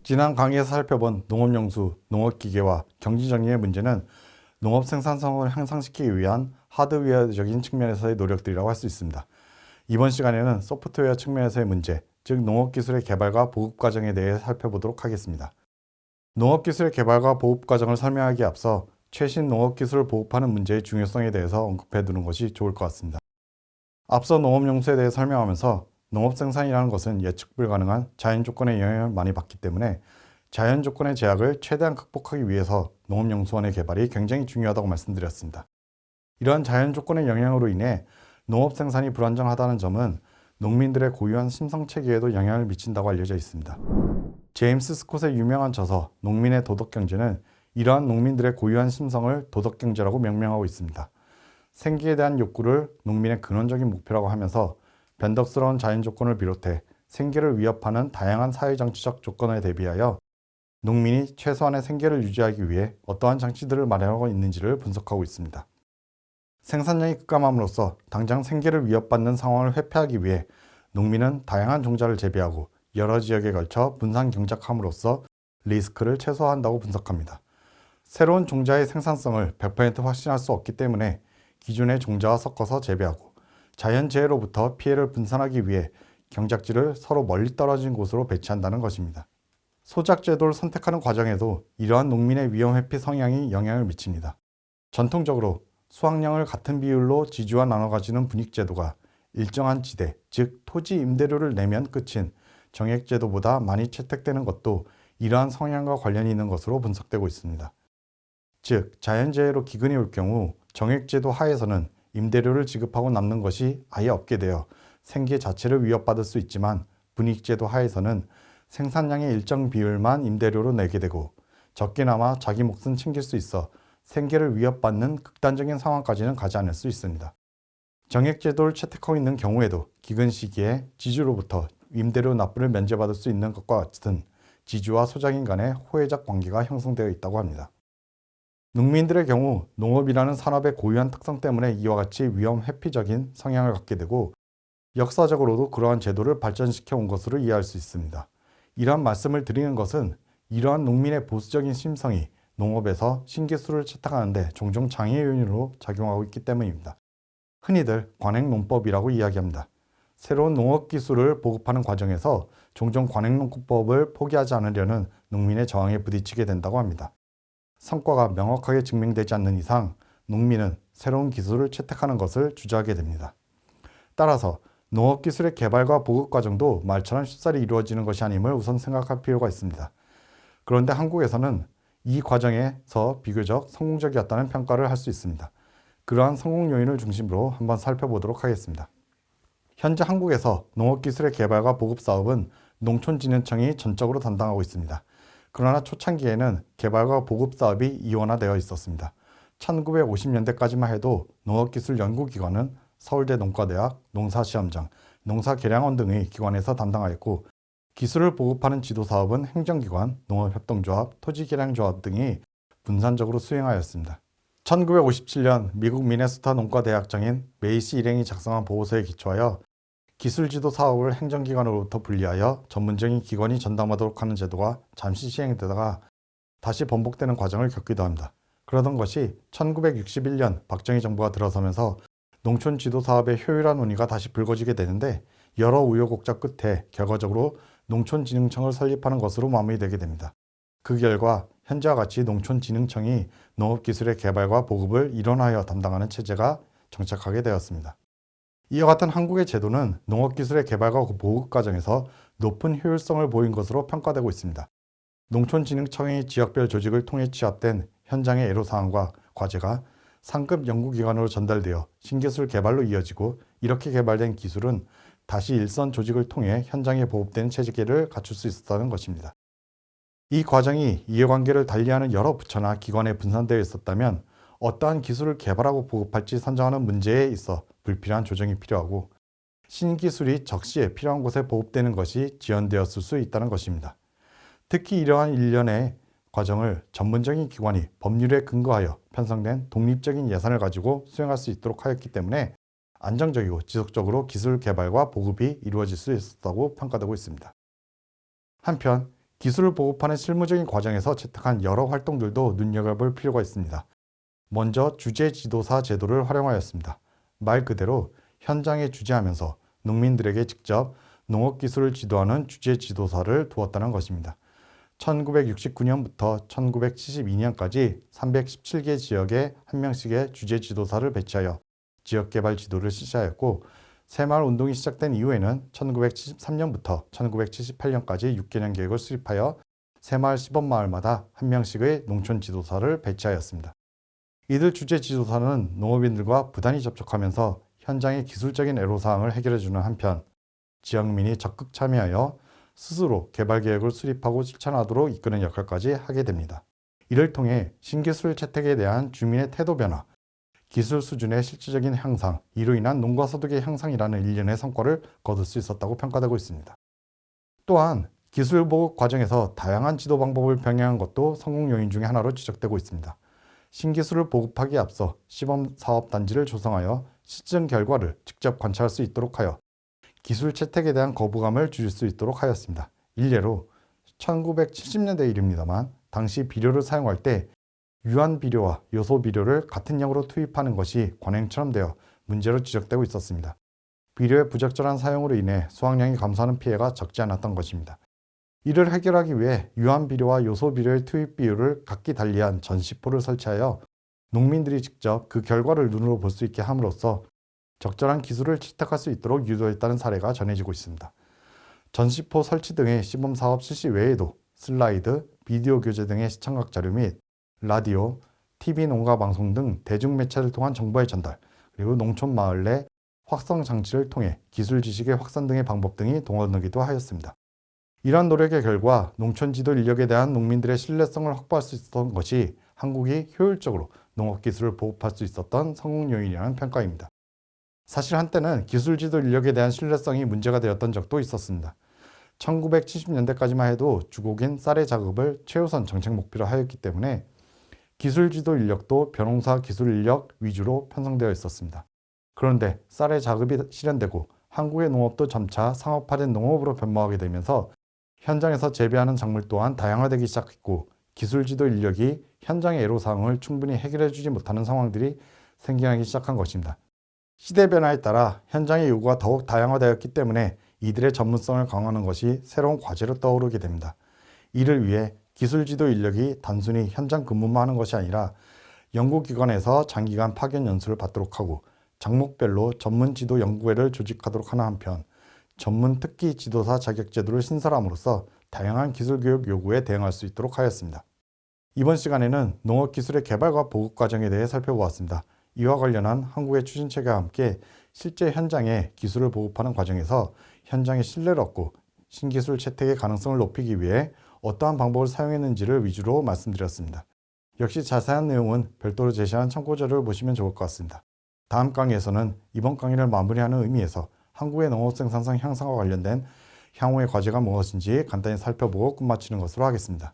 지난 강의에서 살펴본 농업용수, 농업기계와 경지정리의 문제는 농업 생산성을 향상시키기 위한 하드웨어적인 측면에서의 노력들이라고 할 수 있습니다. 이번 시간에는 소프트웨어 측면에서의 문제, 즉 농업기술의 개발과 보급 과정에 대해 살펴보도록 하겠습니다. 농업기술의 개발과 보급 과정을 설명하기에 앞서 최신 농업기술을 보급하는 문제의 중요성에 대해서 언급해 두는 것이 좋을 것 같습니다. 앞서 농업용수에 대해 설명하면서 농업 생산이라는 것은 예측 불가능한 자연 조건의 영향을 많이 받기 때문에 자연 조건의 제약을 최대한 극복하기 위해서 농업용수원의 개발이 굉장히 중요하다고 말씀드렸습니다. 이러한 자연 조건의 영향으로 인해 농업 생산이 불안정하다는 점은 농민들의 고유한 심성체계에도 영향을 미친다고 알려져 있습니다. 제임스 스콧의 유명한 저서 농민의 도덕경제는 이러한 농민들의 고유한 심성을 도덕경제라고 명명하고 있습니다. 생기에 대한 욕구를 농민의 근원적인 목표라고 하면서 변덕스러운 자연 조건을 비롯해 생계를 위협하는 다양한 사회정치적 조건에 대비하여 농민이 최소한의 생계를 유지하기 위해 어떠한 장치들을 마련하고 있는지를 분석하고 있습니다. 생산량이 급감함으로써 당장 생계를 위협받는 상황을 회피하기 위해 농민은 다양한 종자를 재배하고 여러 지역에 걸쳐 분산 경작함으로써 리스크를 최소화한다고 분석합니다. 새로운 종자의 생산성을 100% 확신할 수 없기 때문에 기존의 종자와 섞어서 재배하고 자연재해로부터 피해를 분산하기 위해 경작지를 서로 멀리 떨어진 곳으로 배치한다는 것입니다. 소작제도를 선택하는 과정에도 이러한 농민의 위험 회피 성향이 영향을 미칩니다. 전통적으로 수확량을 같은 비율로 지주와 나눠 가지는 분익제도가 일정한 지대, 즉 토지 임대료를 내면 끝인 정액제도보다 많이 채택되는 것도 이러한 성향과 관련이 있는 것으로 분석되고 있습니다. 즉, 자연재해로 기근이 올 경우 정액제도 하에서는 임대료를 지급하고 남는 것이 아예 없게 되어 생계 자체를 위협받을 수 있지만 분익제도 하에서는 생산량의 일정 비율만 임대료로 내게 되고 적게나마 자기 몫은 챙길 수 있어 생계를 위협받는 극단적인 상황까지는 가지 않을 수 있습니다. 정액제도를 채택하고 있는 경우에도 기근 시기에 지주로부터 임대료 납부를 면제받을 수 있는 것과 같은 지주와 소작인 간의 호혜적 관계가 형성되어 있다고 합니다. 농민들의 경우 농업이라는 산업의 고유한 특성 때문에 이와 같이 위험 회피적인 성향을 갖게 되고 역사적으로도 그러한 제도를 발전시켜 온 것으로 이해할 수 있습니다. 이러한 말씀을 드리는 것은 이러한 농민의 보수적인 심성이 농업에서 신기술을 채택하는 데 종종 장애 요인으로 작용하고 있기 때문입니다. 흔히들 관행농법이라고 이야기합니다. 새로운 농업기술을 보급하는 과정에서 종종 관행농법을 포기하지 않으려는 농민의 저항에 부딪히게 된다고 합니다. 성과가 명확하게 증명되지 않는 이상 농민은 새로운 기술을 채택하는 것을 주저하게 됩니다. 따라서 농업기술의 개발과 보급 과정도 말처럼 쉽사리 이루어지는 것이 아님을 우선 생각할 필요가 있습니다. 그런데 한국에서는 이 과정에서 비교적 성공적이었다는 평가를 할 수 있습니다. 그러한 성공 요인을 중심으로 한번 살펴보도록 하겠습니다. 현재 한국에서 농업기술의 개발과 보급 사업은 농촌진흥청이 전적으로 담당하고 있습니다. 그러나 초창기에는 개발과 보급 사업이 이원화되어 있었습니다. 1950년대까지만 해도 농업기술연구기관은 서울대 농과대학, 농사시험장, 농사계량원 등의 기관에서 담당하였고 기술을 보급하는 지도사업은 행정기관, 농업협동조합, 토지계량조합 등이 분산적으로 수행하였습니다. 1957년 미국 미네소타 농과대학장인 메이시 일행이 작성한 보고서에 기초하여 기술지도 사업을 행정기관으로부터 분리하여 전문적인 기관이 전담하도록 하는 제도가 잠시 시행되다가 다시 번복되는 과정을 겪기도 합니다. 그러던 것이 1961년 박정희 정부가 들어서면서 농촌 지도 사업의 효율화 논의가 다시 불거지게 되는데 여러 우여곡절 끝에 결과적으로 농촌진흥청을 설립하는 것으로 마무리되게 됩니다. 그 결과 현재와 같이 농촌진흥청이 농업기술의 개발과 보급을 일원하여 담당하는 체제가 정착하게 되었습니다. 이와 같은 한국의 제도는 농업기술의 개발과 보급 과정에서 높은 효율성을 보인 것으로 평가되고 있습니다. 농촌진흥청의 지역별 조직을 통해 취합된 현장의 애로사항과 과제가 상급 연구기관으로 전달되어 신기술 개발로 이어지고 이렇게 개발된 기술은 다시 일선 조직을 통해 현장에 보급되는 체계를 갖출 수 있었다는 것입니다. 이 과정이 이해관계를 달리하는 여러 부처나 기관에 분산되어 있었다면 어떠한 기술을 개발하고 보급할지 선정하는 문제에 있어 불필요한 조정이 필요하고 신기술이 적시에 필요한 곳에 보급되는 것이 지연되었을 수 있다는 것입니다. 특히 이러한 일련의 과정을 전문적인 기관이 법률에 근거하여 편성된 독립적인 예산을 가지고 수행할 수 있도록 하였기 때문에 안정적이고 지속적으로 기술 개발과 보급이 이루어질 수 있었다고 평가되고 있습니다. 한편 기술을 보급하는 실무적인 과정에서 채택한 여러 활동들도 눈여겨볼 필요가 있습니다. 먼저 주재 지도사 제도를 활용하였습니다. 말 그대로 현장에 주재하면서 농민들에게 직접 농업 기술을 지도하는 주재 지도사를 두었다는 것입니다. 1969년부터 1972년까지 317개 지역에 한 명씩의 주재 지도사를 배치하여 지역개발 지도를 실시하였고, 새마을 운동이 시작된 이후에는 1973년부터 1978년까지 6개년 계획을 수립하여 새마을 시범마을마다 한 명씩의 농촌 지도사를 배치하였습니다. 이들 주재 지도사는 농업인들과 부단히 접촉하면서 현장의 기술적인 애로사항을 해결해주는 한편, 지역민이 적극 참여하여 스스로 개발 계획을 수립하고 실천하도록 이끄는 역할까지 하게 됩니다. 이를 통해 신기술 채택에 대한 주민의 태도 변화, 기술 수준의 실질적인 향상, 이로 인한 농가 소득의 향상이라는 일련의 성과를 거둘 수 있었다고 평가되고 있습니다. 또한 기술 보급 과정에서 다양한 지도 방법을 병행한 것도 성공 요인 중의 하나로 지적되고 있습니다. 신기술을 보급하기에 앞서 시범사업단지를 조성하여 실증 결과를 직접 관찰할 수 있도록 하여 기술 채택에 대한 거부감을 줄일 수 있도록 하였습니다. 일례로 1970년대 일입니다만 당시 비료를 사용할 때 유한 비료와 요소 비료를 같은 양으로 투입하는 것이 관행처럼 되어 문제로 지적되고 있었습니다. 비료의 부적절한 사용으로 인해 수확량이 감소하는 피해가 적지 않았던 것입니다. 이를 해결하기 위해 유한 비료와 요소 비료의 투입 비율을 각기 달리한 전시포를 설치하여 농민들이 직접 그 결과를 눈으로 볼 수 있게 함으로써 적절한 기술을 채택할 수 있도록 유도했다는 사례가 전해지고 있습니다. 전시포 설치 등의 시범사업 실시 외에도 슬라이드, 비디오 교재 등의 시청각 자료 및 라디오, TV 농가 방송 등 대중매체를 통한 정보의 전달, 그리고 농촌 마을 내 확성 장치를 통해 기술 지식의 확산 등의 방법 등이 동원되기도 하였습니다. 이러한 노력의 결과 농촌 지도 인력에 대한 농민들의 신뢰성을 확보할 수 있었던 것이 한국이 효율적으로 농업 기술을 보급할 수 있었던 성공 요인이라는 평가입니다. 사실 한때는 기술 지도 인력에 대한 신뢰성이 문제가 되었던 적도 있었습니다. 1970년대까지만 해도 주곡인 쌀의 작업을 최우선 정책 목표로 하였기 때문에 기술 지도 인력도 벼농사 기술 인력 위주로 편성되어 있었습니다. 그런데 쌀의 작업이 실현되고 한국의 농업도 점차 상업화된 농업으로 변모하게 되면서 현장에서 재배하는 작물 또한 다양화되기 시작했고, 기술 지도 인력이 현장의 애로사항을 충분히 해결해주지 못하는 상황들이 생겨나기 시작한 것입니다. 시대 변화에 따라 현장의 요구가 더욱 다양화되었기 때문에 이들의 전문성을 강화하는 것이 새로운 과제로 떠오르게 됩니다. 이를 위해 기술 지도 인력이 단순히 현장 근무만 하는 것이 아니라 연구기관에서 장기간 파견 연수를 받도록 하고 작목별로 전문 지도 연구회를 조직하도록 하는 한편, 전문 특기 지도사 자격 제도를 신설함으로써 다양한 기술 교육 요구에 대응할 수 있도록 하였습니다. 이번 시간에는 농업 기술의 개발과 보급 과정에 대해 살펴보았습니다. 이와 관련한 한국의 추진책과 함께 실제 현장에 기술을 보급하는 과정에서 현장의 신뢰를 얻고 신기술 채택의 가능성을 높이기 위해 어떠한 방법을 사용했는지를 위주로 말씀드렸습니다. 역시 자세한 내용은 별도로 제시한 참고 자료를 보시면 좋을 것 같습니다. 다음 강의에서는 이번 강의를 마무리하는 의미에서 한국의 농업 생산성 향상과 관련된 향후의 과제가 무엇인지 간단히 살펴보고 끝마치는 것으로 하겠습니다.